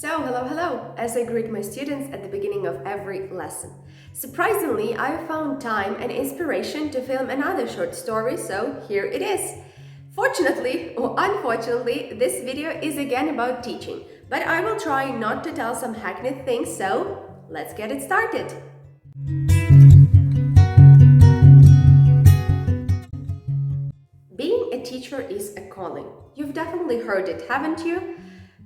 Hello, as I greet my students at the beginning of every lesson. Surprisingly, I found time and inspiration to film another short story, so here it is. Fortunately or unfortunately, this video is again about teaching, but I will try not to tell some hackneyed things, so let's get it started. Being a teacher is a calling. You've definitely heard it, haven't you?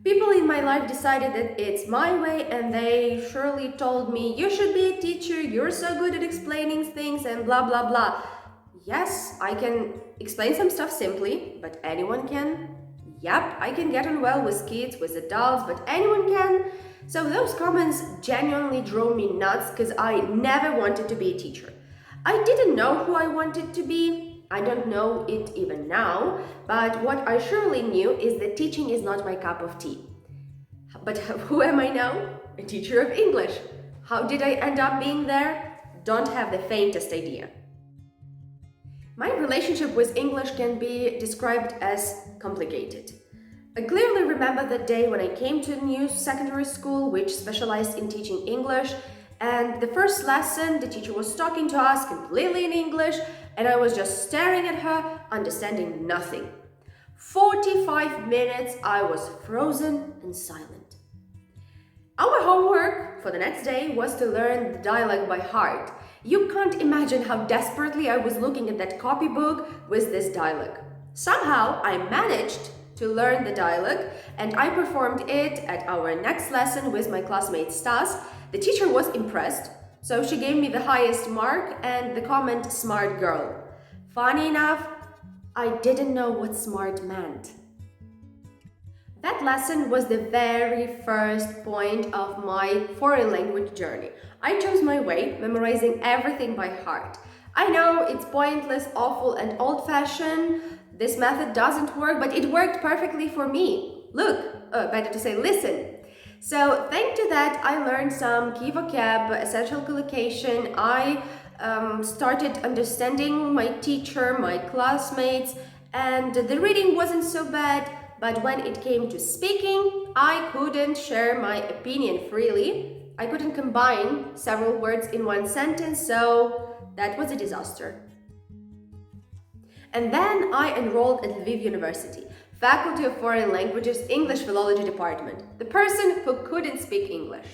People in my life decided that it's my way and they surely told me, you should be a teacher, you're so good at explaining things and blah blah blah. Yes, I can explain some stuff simply, but anyone can. Yep, I can get on well with kids, with adults, but anyone can. So those comments genuinely drove me nuts because I never wanted to be a teacher. I didn't know who I wanted to be. I don't know it even now, but what I surely knew is that teaching is not my cup of tea. But who am I now? A teacher of English. How did I end up being there? Don't have the faintest idea. My relationship with English can be described as complicated. I clearly remember the day when I came to a new secondary school which specialized in teaching English, and the first lesson the teacher was talking to us completely in English and I was just staring at her, understanding nothing. 45 minutes I was frozen and silent. Our homework for the next day was to learn the dialogue by heart. You can't imagine how desperately I was looking at that copybook with this dialogue. Somehow I managed to learn the dialogue and I performed it at our next lesson with my classmate Stas. The teacher was impressed, so she gave me the highest mark and the comment "smart girl." Funny enough, I didn't know what smart meant. That lesson was the very first point of my foreign language journey. I chose my way, memorizing everything by heart. I know it's pointless, awful, and old-fashioned. This method doesn't work, but it worked perfectly for me. Look, better to say listen. So thanks to that, I learned some key vocab, essential collocation. I started understanding my teacher, my classmates, and the reading wasn't so bad. But when it came to speaking, I couldn't share my opinion freely. I couldn't combine several words in one sentence, so that was a disaster. And then I enrolled at Lviv University, Faculty of Foreign Languages, English Philology Department, the person who couldn't speak English.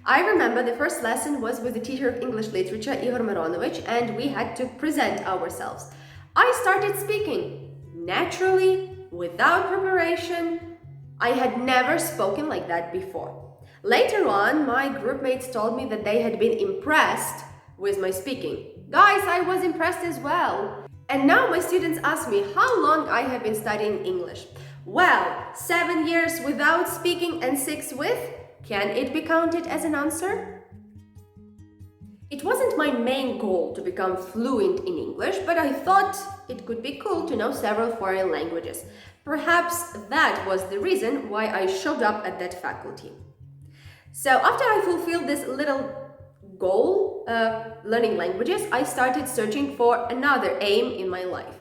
I remember the first lesson was with the teacher of English literature, Igor Mironovich, and we had to present ourselves. I started speaking naturally, without preparation. I had never spoken like that before. Later on, my groupmates told me that they had been impressed with my speaking. Guys, I was impressed as well. And now my students ask me how long I have been studying English. Well, 7 years without speaking and 6 with. Can it be counted as an answer? It wasn't my main goal to become fluent in English, but I thought it could be cool to know several foreign languages. Perhaps that was the reason why I showed up at that faculty. So after I fulfilled this little goal of learning languages, I started searching for another aim in my life.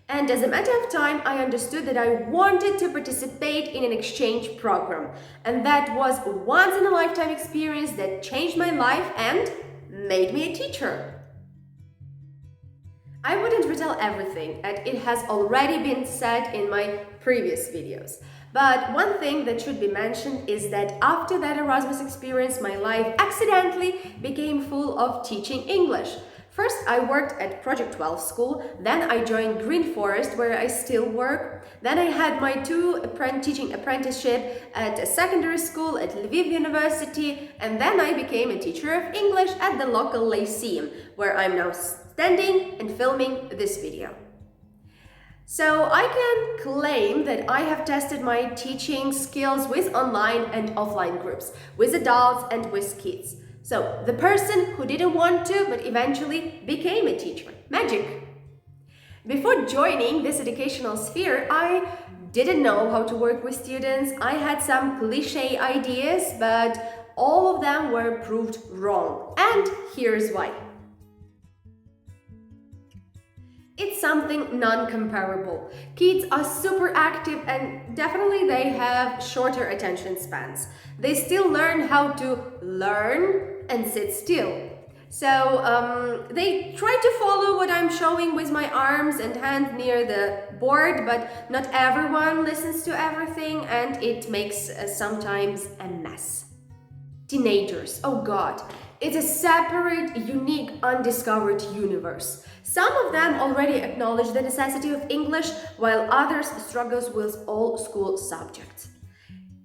And as a matter of time, I understood that I wanted to participate in an exchange program. And that was a once-in-a-lifetime experience that changed my life and made me a teacher. I wouldn't retell everything, and it has already been said in my previous videos. But one thing that should be mentioned is that after that Erasmus experience, my life accidentally became full of teaching English. First, I worked at Project 12 school, then I joined Green Forest, where I still work. Then I had my teaching apprenticeship at a secondary school at Lviv University, and then I became a teacher of English at the local Lyceum, where I'm now standing and filming this video. So I can claim that I have tested my teaching skills with online and offline groups, with adults and with kids. So the person who didn't want to but eventually became a teacher. Magic! Before joining this educational sphere, I didn't know how to work with students. I had some cliché ideas, but all of them were proved wrong. And here's why. It's something non-comparable. Kids are super active and definitely they have shorter attention spans. They still learn how to learn and sit still. So they try to follow what I'm showing with my arms and hands near the board, but not everyone listens to everything and it makes sometimes a mess. Teenagers, oh god, it's a separate, unique, undiscovered universe. Some of them already acknowledge the necessity of English, while others struggles with all school subjects.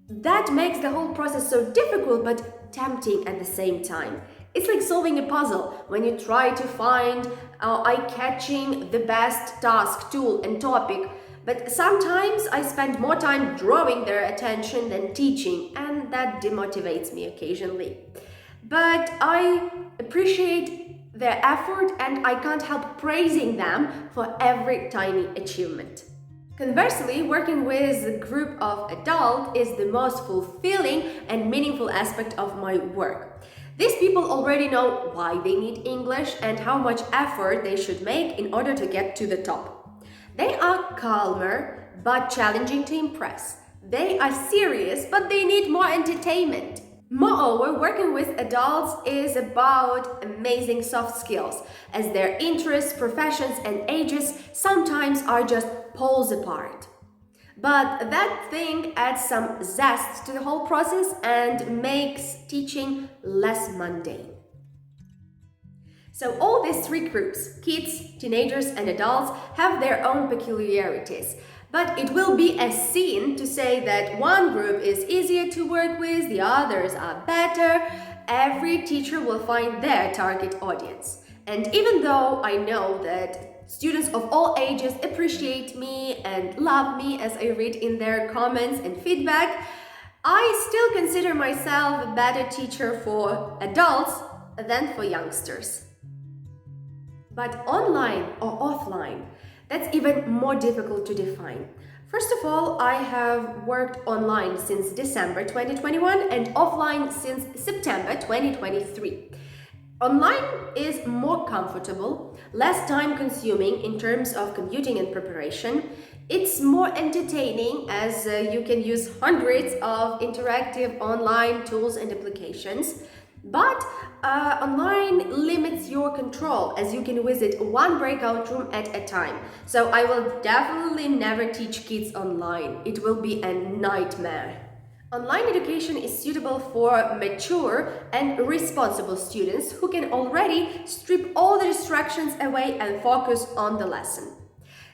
That makes the whole process so difficult but tempting at the same time. It's like solving a puzzle when you try to find eye-catching, the best task, tool, and topic. But sometimes I spend more time drawing their attention than teaching, and that demotivates me occasionally. But I appreciate their effort and I can't help praising them for every tiny achievement. Conversely, working with a group of adults is the most fulfilling and meaningful aspect of my work. These people already know why they need English and how much effort they should make in order to get to the top. They are calmer but challenging to impress. They are serious but they need more entertainment. Moreover, working with adults is about amazing soft skills, as their interests, professions, and ages sometimes are just poles apart. But that thing adds some zest to the whole process and makes teaching less mundane. So all these three groups, kids, teenagers, and adults, have their own peculiarities. But it will be a sin to say that one group is easier to work with, the others are better. Every teacher will find their target audience. And even though I know that students of all ages appreciate me and love me as I read in their comments and feedback, I still consider myself a better teacher for adults than for youngsters. But online or offline, that's even more difficult to define. First of all, I have worked online since December 2021 and offline since September 2023. Online is more comfortable, less time consuming in terms of commuting and preparation. It's more entertaining as you can use hundreds of interactive online tools and applications. But online limits your control as you can visit one breakout room at a time. So I will definitely never teach kids online. It will be a nightmare. Online education is suitable for mature and responsible students who can already strip all the distractions away and focus on the lesson.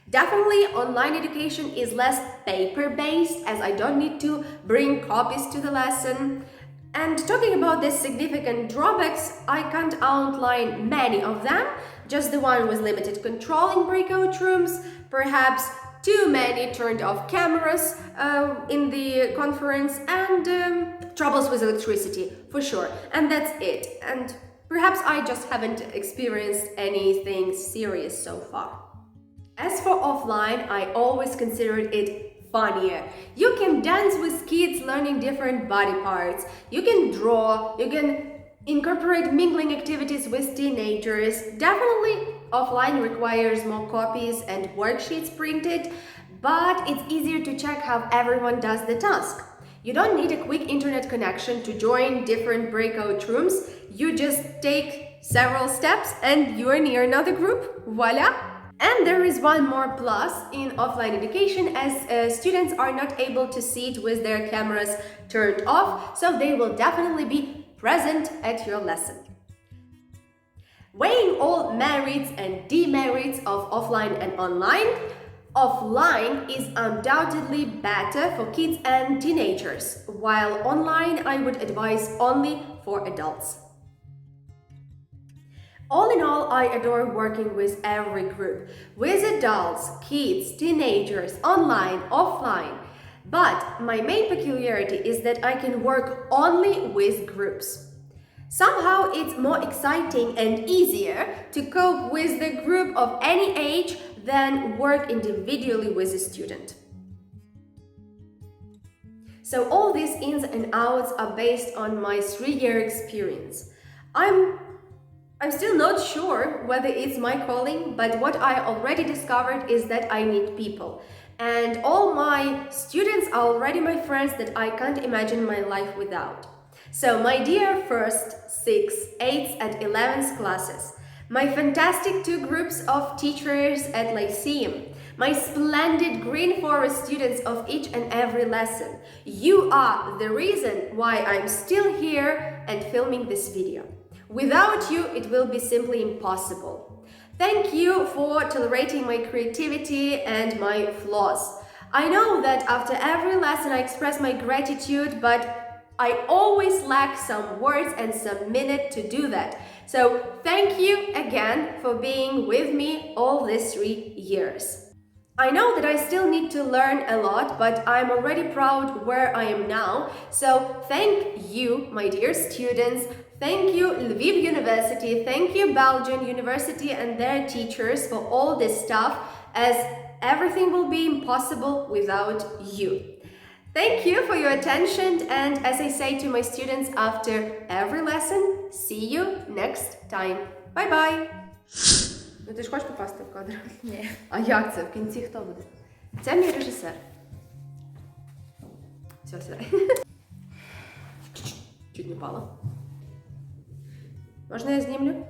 Definitely, online education is less paper-based as I don't need to bring copies to the lesson. And talking about the significant drawbacks, I can't outline many of them, just the one with limited control in breakout rooms, perhaps too many turned off cameras in the conference, and troubles with electricity, for sure. And that's it. And perhaps I just haven't experienced anything serious so far. As for offline, I always considered it funnier. You can dance with kids learning different body parts. You can draw, you can incorporate mingling activities with teenagers. Definitely offline requires more copies and worksheets printed, but it's easier to check how everyone does the task. You don't need a quick internet connection to join different breakout rooms. You just take several steps and you're near another group. Voila! And there is one more plus in offline education as students are not able to sit with their cameras turned off, so they will definitely be present at your lesson. Weighing all merits and demerits of offline and online, offline is undoubtedly better for kids and teenagers, while online I would advise only for adults. All in all, I adore working with every group, with adults, kids, teenagers, online, offline. But my main peculiarity is that I can work only with groups. Somehow it's more exciting and easier to cope with the group of any age than work individually with a student. So all these ins and outs are based on my 3-year experience. I'm I'm still not sure whether it's my calling, but what I already discovered is that I need people. And all my students are already my friends that I can't imagine my life without. So, my dear first, 6th, 8th, and 11th classes, my fantastic 2 groups of teachers at Lyceum, my splendid Green Forest students of each and every lesson, you are the reason why I'm still here and filming this video. Without you, it will be simply impossible. Thank you for tolerating my creativity and my flaws. I know that after every lesson I express my gratitude, but I always lack some words and some minute to do that. So thank you again for being with me all these 3 years. I know that I still need to learn a lot, but I'm already proud where I am now. So thank you, my dear students. Thank you, Lviv University. Thank you, Belgian University and their teachers for all this stuff, as everything will be impossible without you. Thank you for your attention, and as I say to my students after every lesson, see you next time. Bye-bye! Ну ти ж хочеш попасти в кадр? Ні. А як це? В кінці хто буде? Це мій режисер. Все, сідай. Чуть не впала. Можна я знімлю?